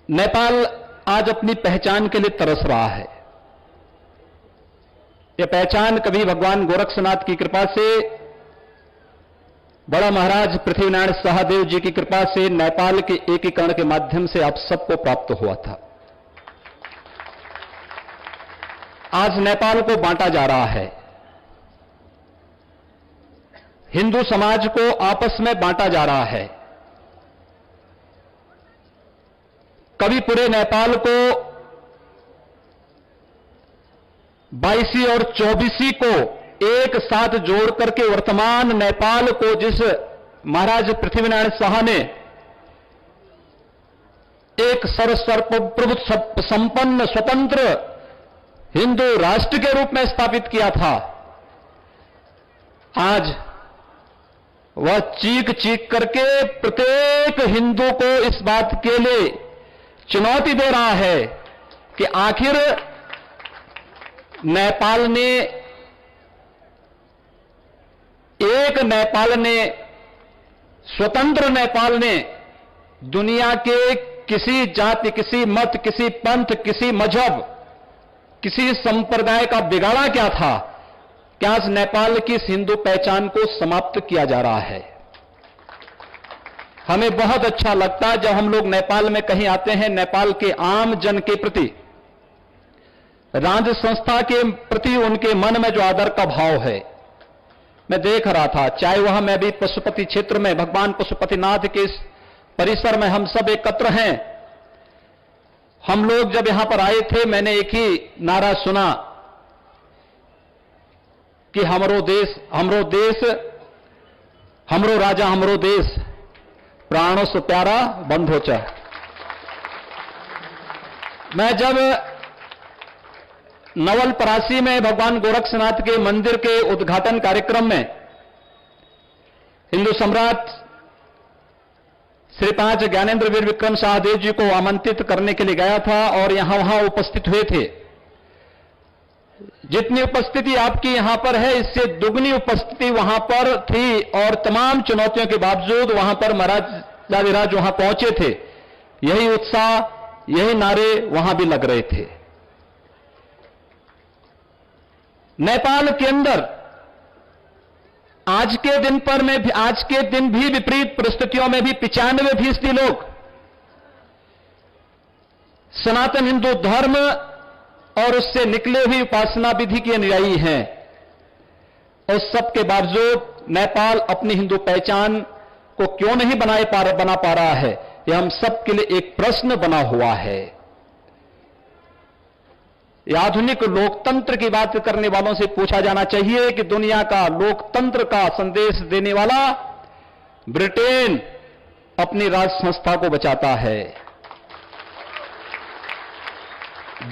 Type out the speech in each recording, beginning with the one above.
नेपाल आज अपनी पहचान के लिए तरस रहा है। यह पहचान कभी भगवान गोरक्षनाथ की कृपा से, बड़ा महाराज पृथ्वीनारायण शाहदेव जी की कृपा से, नेपाल के एकीकरण के माध्यम से आप सबको प्राप्त हुआ था। आज नेपाल को बांटा जा रहा है, हिंदू समाज को आपस में बांटा जा रहा है। कभी पूरे नेपाल को 22वीं और 24वीं को एक साथ जोड़ करके वर्तमान नेपाल को जिस महाराज पृथ्वीनारायण शाह ने एक सर्वप्रभु संपन्न स्वतंत्र हिंदू राष्ट्र के रूप में स्थापित किया था, आज वह चीख चीख करके प्रत्येक हिंदू को इस बात के लिए चुनौती दे रहा है कि आखिर नेपाल ने, एक नेपाल ने, स्वतंत्र नेपाल ने दुनिया के किसी जाति, किसी मत, किसी पंथ, किसी मजहब, किसी संप्रदाय का बिगाड़ा क्या था? क्या आज नेपाल की इस हिंदू पहचान को समाप्त किया जा रहा है? हमें बहुत अच्छा लगता है जब हम लोग नेपाल में कहीं आते हैं, नेपाल के आम जन के प्रति, राज्य संस्था के प्रति उनके मन में जो आदर का भाव है, मैं देख रहा था। चाहे वहां मैं भी पशुपति क्षेत्र में भगवान पशुपतिनाथ के इस परिसर में हम सब एकत्र हैं। हम लोग जब यहां पर आए थे, मैंने एक ही नारा सुना कि हमरो देश, हमरो देश, हमरो राजा, हमरो देश, प्राणों से प्यारा बंधो च। मैं जब नवलपरासी में भगवान गोरक्षनाथ के मंदिर के उद्घाटन कार्यक्रम में हिंदू सम्राट श्री 5 ज्ञानेंद्र वीर विक्रम शाहदेव जी को आमंत्रित करने के लिए गया था और वहां उपस्थित हुए थे। जितनी उपस्थिति आपकी यहां पर है, इससे दुगनी उपस्थिति वहां पर थी और तमाम चुनौतियों के बावजूद वहां पर महाराज वहां पहुंचे थे। यही उत्साह, यही नारे वहां भी लग रहे थे। नेपाल के अंदर आज के दिन भी विपरीत परिस्थितियों में भी 95% लोग सनातन हिंदू धर्म और उससे निकले हुई उपासना विधि के अनुयायी हैं। उस सब के बावजूद नेपाल अपनी हिंदू पहचान को क्यों नहीं बना पा रहा है, यह हम सब के लिए एक प्रश्न बना हुआ है। यह आधुनिक लोकतंत्र की बात करने वालों से पूछा जाना चाहिए कि दुनिया का लोकतंत्र का संदेश देने वाला ब्रिटेन अपनी राज संस्था को बचाता है,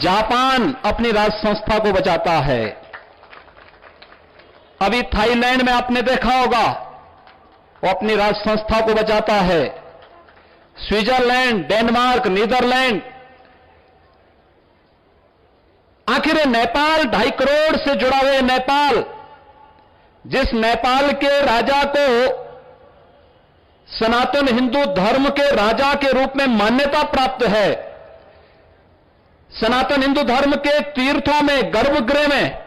जापान अपनी राज संस्था को बचाता है। अभी थाईलैंड में आपने देखा होगा, वो अपनी राज संस्था को बचाता है। स्विट्जरलैंड, डेनमार्क, नीदरलैंड, आखिर नेपाल 2.5 करोड़ से जुड़ा हुआ नेपाल, जिस नेपाल के राजा को सनातन हिंदू धर्म के राजा के रूप में मान्यता प्राप्त है, सनातन हिंदू धर्म के तीर्थों में, गर्भगृह में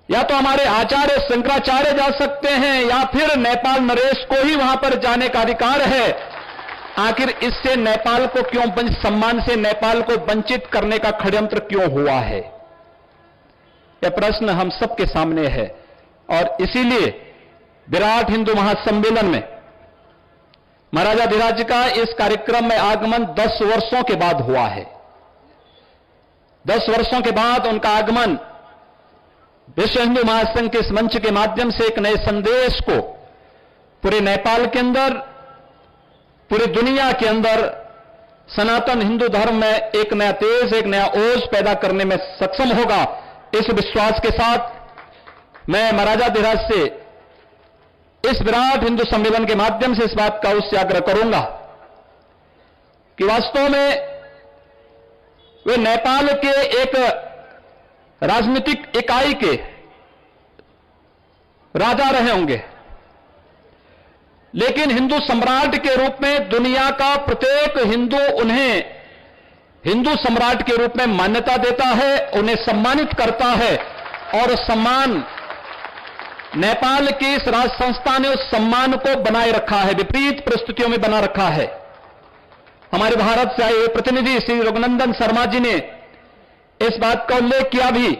या तो हमारे आचार्य शंकराचार्य जा सकते हैं या फिर नेपाल नरेश को ही वहां पर जाने का अधिकार है। आखिर इससे नेपाल को क्यों, सम्मान से नेपाल को वंचित करने का षड्यंत्र क्यों हुआ है? यह प्रश्न हम सबके सामने है और इसीलिए विराट हिंदू महासम्मेलन में महाराजाधिराज का इस कार्यक्रम में आगमन 10 वर्षों के बाद हुआ है। 10 वर्षों के बाद उनका आगमन विश्व हिंदू महासंघ के इस मंच के माध्यम से एक नए संदेश को पूरे नेपाल के अंदर, पूरी दुनिया के अंदर सनातन हिंदू धर्म में एक नया तेज, एक नया ओज पैदा करने में सक्षम होगा। इस विश्वास के साथ मैं महाराजाधिराज से इस विराट हिंदू सम्मेलन के माध्यम से इस बात का उससे आग्रह करूंगा कि वास्तव में वे नेपाल के एक राजनीतिक इकाई के राजा रहे होंगे, लेकिन हिंदू सम्राट के रूप में दुनिया का प्रत्येक हिंदू उन्हें हिंदू सम्राट के रूप में मान्यता देता है, उन्हें सम्मानित करता है, और सम्मान नेपाल की इस राज संस्था ने उस सम्मान को बनाए रखा है, विपरीत परिस्थितियों में बना रखा है। हमारे भारत से आए हुए प्रतिनिधि श्री रघुनंदन शर्मा जी ने इस बात का उल्लेख किया भी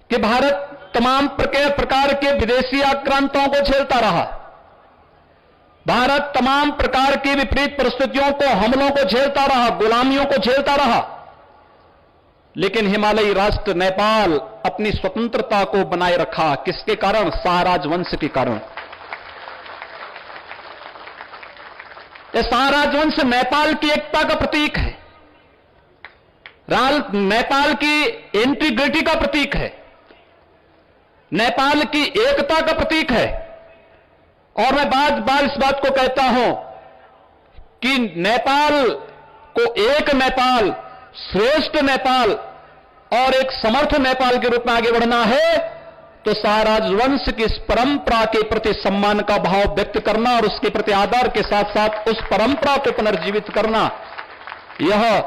कि भारत तमाम प्रकार के विदेशी आक्रांताओं को झेलता रहा, भारत तमाम प्रकार की विपरीत परिस्थितियों को, हमलों को झेलता रहा, गुलामियों को झेलता रहा, लेकिन हिमालयी राष्ट्र नेपाल अपनी स्वतंत्रता को बनाए रखा। किसके कारण? शाह राजवंश के कारण। यह शाह राजवंश नेपाल की एकता का प्रतीक है, नेपाल की इंटीग्रिटी का प्रतीक है, नेपाल की एकता का प्रतीक है। और मैं बार बार इस बात को कहता हूं कि नेपाल को एक नेपाल, श्रेष्ठ नेपाल और एक समर्थ नेपाल के रूप में आगे बढ़ना है तो शाह राजवंश की इस परंपरा के प्रति सम्मान का भाव व्यक्त करना और उसके प्रति आदर के साथ साथ उस परंपरा को पुनर्जीवित करना, यह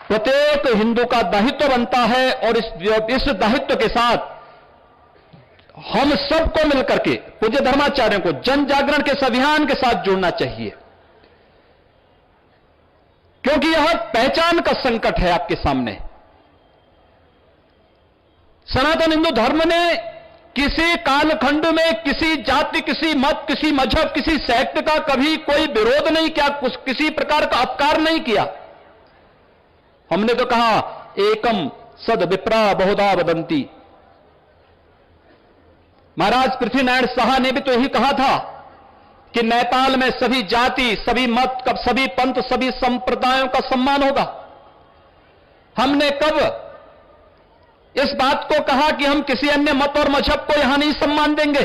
प्रत्येक हिंदू का दायित्व बनता है। और इस दायित्व के साथ हम सबको मिलकर के पूज्य धर्माचार्यों को जन जागरण के इस अभियान के साथ जुड़ना चाहिए, क्योंकि यह पहचान का संकट है आपके सामने। सनातन हिंदू धर्म ने किसी कालखंड में किसी जाति, किसी मत, किसी मजहब, किसी सेक्ट का कभी कोई विरोध नहीं किया, किसी प्रकार का अपकार नहीं किया। हमने तो कहा एकम सद विप्रा बहुधा वदंती। महाराज पृथ्वीनारायण शाह ने भी तो यही कहा था कि नेपाल में सभी जाति, सभी मत, सभी पंथ, सभी संप्रदायों का सम्मान होगा। हमने कब इस बात को कहा कि हम किसी अन्य मत और मजहब को यहां नहीं सम्मान देंगे?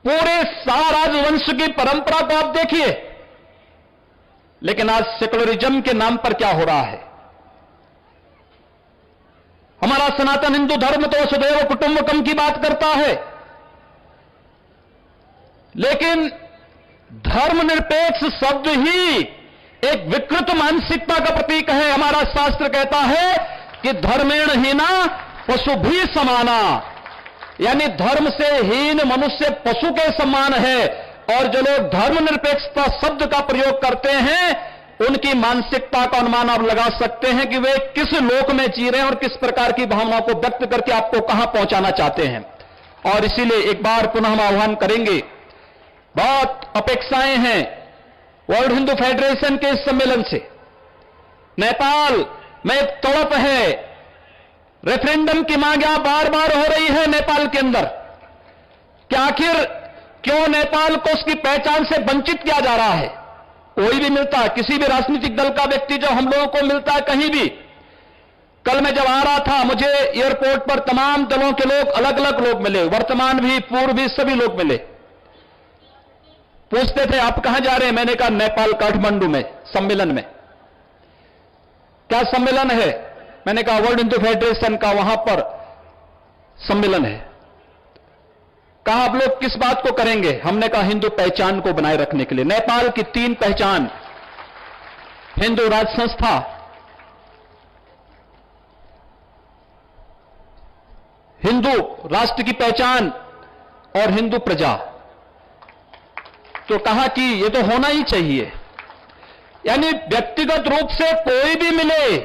पूरे शाह राजवंश की परंपरा को आप देखिए, लेकिन आज सेकुलरिज्म के नाम पर क्या हो रहा है? हमारा सनातन हिंदू धर्म तो वसुधैव कुटुंबकम की बात करता है, लेकिन धर्मनिरपेक्ष शब्द ही एक विकृत मानसिकता का प्रतीक है। हमारा शास्त्र कहता है कि धर्मेण हीना पशु भी समाना, यानी धर्म से हीन मनुष्य पशु के समान है। और जो लोग धर्मनिरपेक्षता शब्द का प्रयोग करते हैं उनकी मानसिकता का अनुमान आप लगा सकते हैं कि वे किस लोक में जी रहे हैं और किस प्रकार की भावनाओं को व्यक्त करके आपको कहां पहुंचाना चाहते हैं। और इसीलिए एक बार पुनः हम आह्वान करेंगे, बहुत अपेक्षाएं हैं वर्ल्ड हिंदू फेडरेशन के इस सम्मेलन से। नेपाल में एक तड़प है, रेफरेंडम की मांग बार बार हो रही है नेपाल के अंदर कि आखिर क्यों नेपाल को उसकी पहचान से वंचित किया जा रहा है। कोई भी मिलता है, किसी भी राजनीतिक दल का व्यक्ति जो हम लोगों को मिलता है कहीं भी, कल मैं जब आ रहा था मुझे एयरपोर्ट पर तमाम दलों के लोग, अलग अलग लोग मिले, वर्तमान भी पूर्व भी सभी लोग मिले। पूछते थे आप कहां जा रहे हैं? मैंने कहा नेपाल काठमांडू में सम्मेलन में। क्या सम्मेलन है? मैंने कहा वर्ल्ड हिंदू फेडरेशन का वहां पर सम्मेलन है। कहा आप लोग किस बात को करेंगे? हमने कहा हिंदू पहचान को बनाए रखने के लिए। नेपाल की 3 पहचान, हिंदू राज संस्था, हिंदू राष्ट्र की पहचान और हिंदू प्रजा। तो कहा कि ये तो होना ही चाहिए, यानी व्यक्तिगत रूप से कोई भी मिले,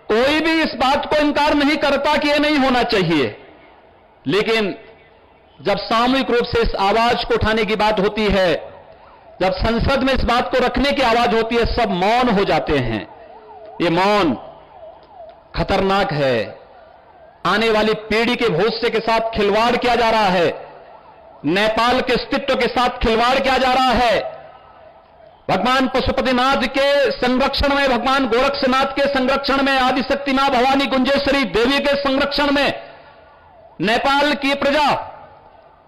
कोई भी इस बात को इंकार नहीं करता कि ये नहीं होना चाहिए, लेकिन जब सामूहिक रूप से इस आवाज को उठाने की बात होती है, जब संसद में इस बात को रखने की आवाज होती है, सब मौन हो जाते हैं। ये मौन खतरनाक है। आने वाली पीढ़ी के भविष्य के साथ खिलवाड़ किया जा रहा है, नेपाल के अस्तित्व के साथ खिलवाड़ किया जा रहा है। भगवान पशुपतिनाथ के संरक्षण में, भगवान गोरक्षनाथ के संरक्षण में, आदिशक्ति मां भवानी गुंजेश्वरी देवी के संरक्षण में नेपाल की प्रजा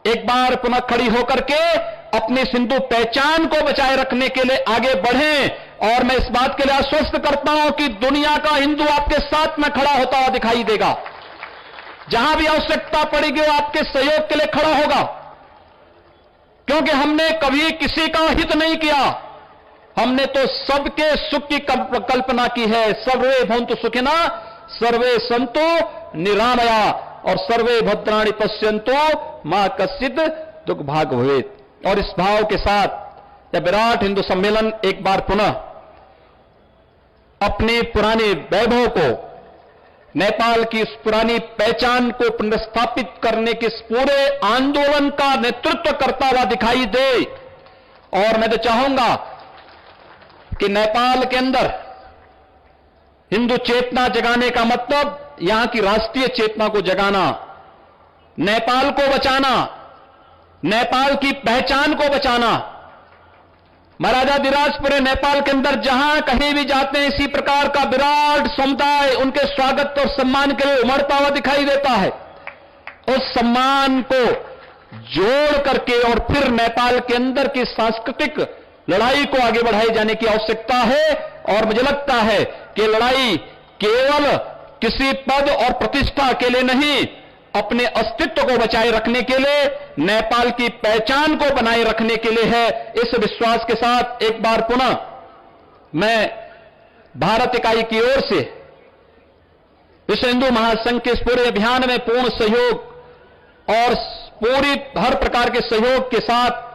एक बार पुनः खड़ी होकर के अपनी सिंधु पहचान को बचाए रखने के लिए आगे बढ़ें। और मैं इस बात के लिए आश्वस्त करता हूं कि दुनिया का हिंदू आपके साथ में खड़ा होता हुआ दिखाई देगा। जहां भी आवश्यकता पड़ेगी वो आपके सहयोग के लिए खड़ा होगा, क्योंकि हमने कभी किसी का हित नहीं किया, हमने तो सबके सुख की कल्पना की है। सर्वे भवन्तु सुखिनः, सर्वे सन्तु निरामया और सर्वे भद्राणि पश्यन्तु मा कश्चित् दुःखभाग् भवेत्। और इस भाव के साथ यह विराट हिंदू सम्मेलन एक बार पुनः अपने पुराने वैभव को, नेपाल की उस पुरानी पहचान को पुनर्स्थापित करने के इस पूरे आंदोलन का नेतृत्व करता हुआ दिखाई दे। और मैं तो चाहूंगा कि नेपाल के अंदर हिंदू चेतना जगाने का मतलब यहां की राष्ट्रीय चेतना को जगाना, नेपाल को बचाना, नेपाल की पहचान को बचाना। महाराजाधिराज पूरे नेपाल के अंदर जहां कहीं भी जाते हैं इसी प्रकार का विराट समुदाय उनके स्वागत और सम्मान के लिए उमड़ता हुआ दिखाई देता है। उस सम्मान को जोड़ करके और फिर नेपाल के अंदर की सांस्कृतिक लड़ाई को आगे बढ़ाई जाने की आवश्यकता है। और मुझे लगता है कि लड़ाई केवल किसी पद और प्रतिष्ठा के लिए नहीं, अपने अस्तित्व को बचाए रखने के लिए, नेपाल की पहचान को बनाए रखने के लिए है। इस विश्वास के साथ एक बार पुनः मैं भारत इकाई की ओर से विश्व हिंदू महासंघ के इस पूरे अभियान में पूर्ण सहयोग और पूरी हर प्रकार के सहयोग के साथ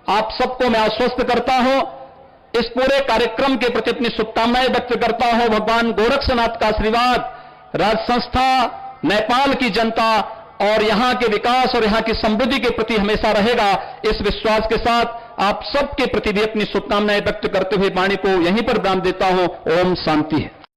आप सबको मैं आश्वस्त करता हूं। इस पूरे कार्यक्रम के प्रति अपनी शुभकामनाएं व्यक्त करता हूं। भगवान गोरक्षनाथ का आशीर्वाद राज संस्था, नेपाल की जनता और यहां के विकास और यहां की समृद्धि के प्रति हमेशा रहेगा। इस विश्वास के साथ आप सबके प्रति भी अपनी शुभकामनाएं व्यक्त करते हुए वाणी को यहीं पर विराम देता हूं। ओम शांति है।